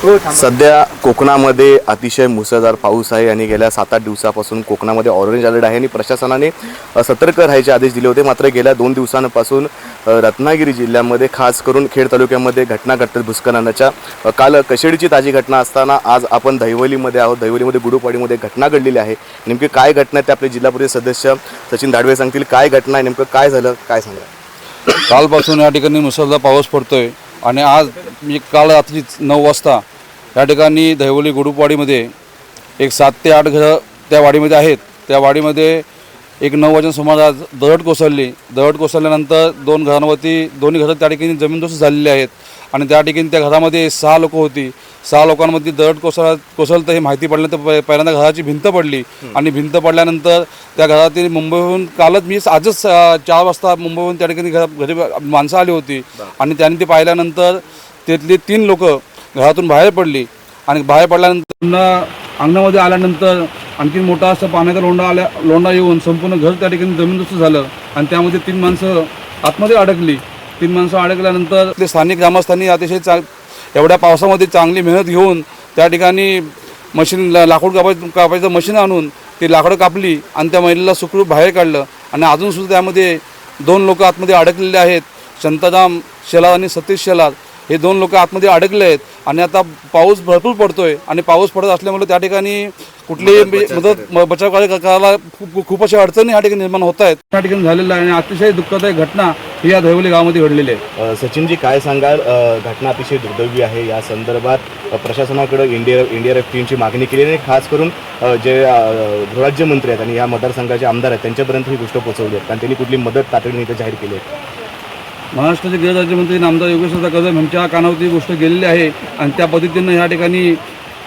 सध्या कोकणामध्ये अतिशय मुसळधार पाऊस आहे आणि गेल्या 7-8 दिवसापासून कोकणामध्ये ऑरेंज अलर्ट आहे आणि प्रशासनाने सतर्क राहायचे आदेश दिले होते। मात्र गेल्या 2 दिवसांपासून रत्नागिरी जिल्ह्यामध्ये खास करून खेड तालुक्यामध्ये घटना घडतात भूस्खलनाच्या। काल कशेडीची ताजी घटना असताना आज आपण दहिवलीमध्ये आहोत। दहिवलीमध्ये गुडूपाडीमध्ये घटना घडलेली आहे। नेमकी काय घटना आहे ते आपले जिल्हा परिषद सदस्य सचिन दाडवे सांगतील। काय घटना आहे, नेमकं काय झालं, काय सांगा। कालपासून या ठिकाणी मुसळधार पाऊस पडतोय आणि आज काल रात्री 9 वाजता या ठिकाणी दहिवली गुडूपाडीमध्ये एक 7 ते 8 घरं त्या वाडीमध्ये आहेत। त्या वाडीमध्ये एक 9 वाजता सुमारास दरड कोसळली। दरड कोसळल्यानंतर 2 घरांवरती दोन्ही घरं त्या ठिकाणी जमीनदोस्त झालेली आहेत आणि त्या ठिकाणी त्या घरामध्ये 6 लोक होती। 6 लोकांमध्ये दरड कोसळतं हे माहिती पडल्यानंतर पहिल्यांदा घराची भिंत पडली आणि भिंत पडल्यानंतर त्या घरातील मुंबईहून कालच मी आजच 4 वाजता मुंबईहून त्या ठिकाणी घरी माणसं आली होती आणि त्यांनी ते पाहिल्यानंतर त्यातली 3 लोक घरातून बाहेर पडली आणि बाहेर पडल्यानंतर अंगणामध्ये आल्यानंतर आणखी मोठा असा पाण्याचा लोंढा येऊन संपूर्ण घर त्या ठिकाणी जमीनदोस्त झालं आणि त्यामध्ये 3 माणसं आतमध्ये अडकली। 3 माणसं अडकल्यानंतर ते स्थानिक ग्रामस्थांनी अतिशय एवढ्या पावसामध्ये चांगली मेहनत घेऊन त्या ठिकाणी मशीन लाकूड कापायचं मशीन आणून ती लाकडं कापली आणि त्या महिलेला सुखरूप बाहेर काढलं आणि अजूनसुद्धा त्यामध्ये 2 लोक आतमध्ये अडकलेले आहेत। शांताराम शेलार आणि सतीश शेलार हे 2 लोक आतमध्ये अडकले आहेत आणि आता पाऊस भरपूर पडतोय आणि पाऊस पडत असल्यामुळे त्या ठिकाणी कुठलीही बचाव कार्य करायला खूप अशा अडचणी या ठिकाणी निर्माण होत आहेत। त्या ठिकाणी झालेलं आहे आणि अतिशय दुःखदायक घटना ही या दहिवली गावामध्ये घडलेली आहे। सचिनजी काय सांगाल, घटना अतिशय दुर्दैवी आहे। या संदर्भात प्रशासनाकडे एनडीआरएफ टीमची मागणी केली आणि खास करून जे गृहराज्यमंत्री आहेत आणि या मतदारसंघाचे आमदार आहेत त्यांच्यापर्यंत ही गोष्ट पोहोचवली आहे, कारण त्यांनी कुठली मदत तातडीने इथे जाहीर केली आहे। महाराष्ट्राचे गृहराज्यमंत्री आमदार योगेश्वर कदम यांच्या कानावरती गोष्ट गेलेली आहे आणि त्या पद्धतीनं ह्या ठिकाणी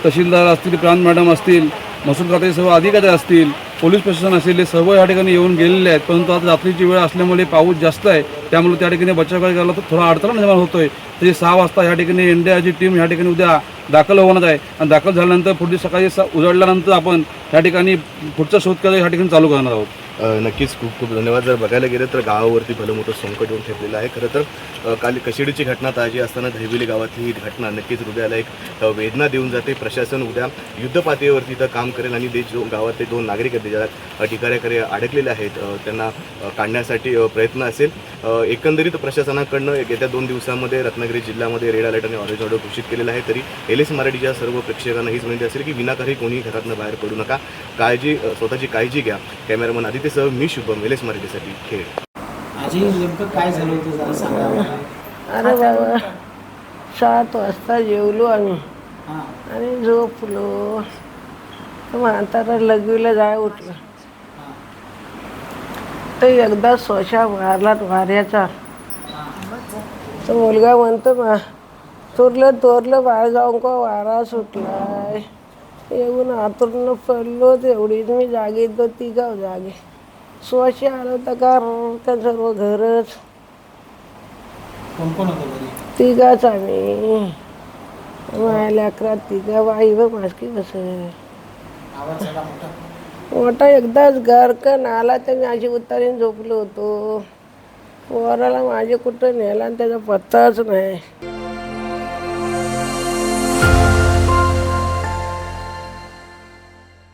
तहसीलदार असतील, प्रांत मॅडम असतील, महसूल खात्याचे सर्व अधिकारी असतील, पोलीस प्रशासन असेल, हे सर्व या ठिकाणी येऊन गेलेले आहेत। परंतु आता रात्रीची वेळ असल्यामुळे पाऊस जास्त आहे, त्यामुळे त्या ठिकाणी बचाव कार्य करायला थोडा अडथळा निर्माण होतोय। तरी 6 वाजता या ठिकाणी एनडीआरची टीम या ठिकाणी उद्या दाखल होणार आहे आणि दाखल झाल्यानंतर पुढे सकाळी उजळल्यानंतर आपण या ठिकाणी पुढचा शोधकार्य या ठिकाणी चालू करणार आहोत। नक्कीच खूप खूप धन्यवाद। जर बघायला गेलं तर गावावरती भलं मोठं संकट येऊन ठेपलेलं आहे। खरं तर काल कशेडीची घटना ताजी असताना दहिवली गावातली ही घटना नक्कीच हृदयाला एक वेदना देऊन जाते। प्रशासन उद्या युद्धपातळीवरती इथं काम करेल आणि गावातले 2 नागरिक आहेत ज्याला ठिकाऱ्याकडे अडकलेले आहेत त्यांना काढण्यासाठी प्रयत्न असेल। एकंदरीत प्रशासनाकडनं येत्या 2 दिवसांमध्ये रत्नागिरी जिल्ह्यामध्ये रेड अलर्ट आणि ऑरेंज अलर्ट घोषित केलेला आहे। तरी LS मराठीच्या सर्व प्रेक्षकांना हीच विनंती असेल की विनाकारण कोणी घरातनं बाहेर पडू नका, स्वतःची काळजी घ्या। कॅमेरामन आदित्यसह मी शुभम, LS मराठीसाठी खेड। आजी नेमकं काय झालं होतं जरा सांगा। अरे बाबा 7 वाजता जेवलो आम्ही आणि झोपलो। म्हातारा लगवीला जाय उठलं तर एकदा सोशा मारला वाऱ्याचा। तो मुलगा म्हणतो थोरलं बाहेर जाऊन का वारा सुटलाय। येऊन आतून पडलो तेवढीच मी जागेत 2-3 जागे सोशा आलं तर का सर्व घरच कोण कोण होतं घरी? 3 आम्ही माझ्या लेकरात 3 बाई व मास्की बस आवाज झाला मोठा? मोठा एकदाच घरकन आला तर मी अशी उतारीन झोपलो होतो। पोराला माझे कुठं नेला आणि त्याचा पत्ताच नाही।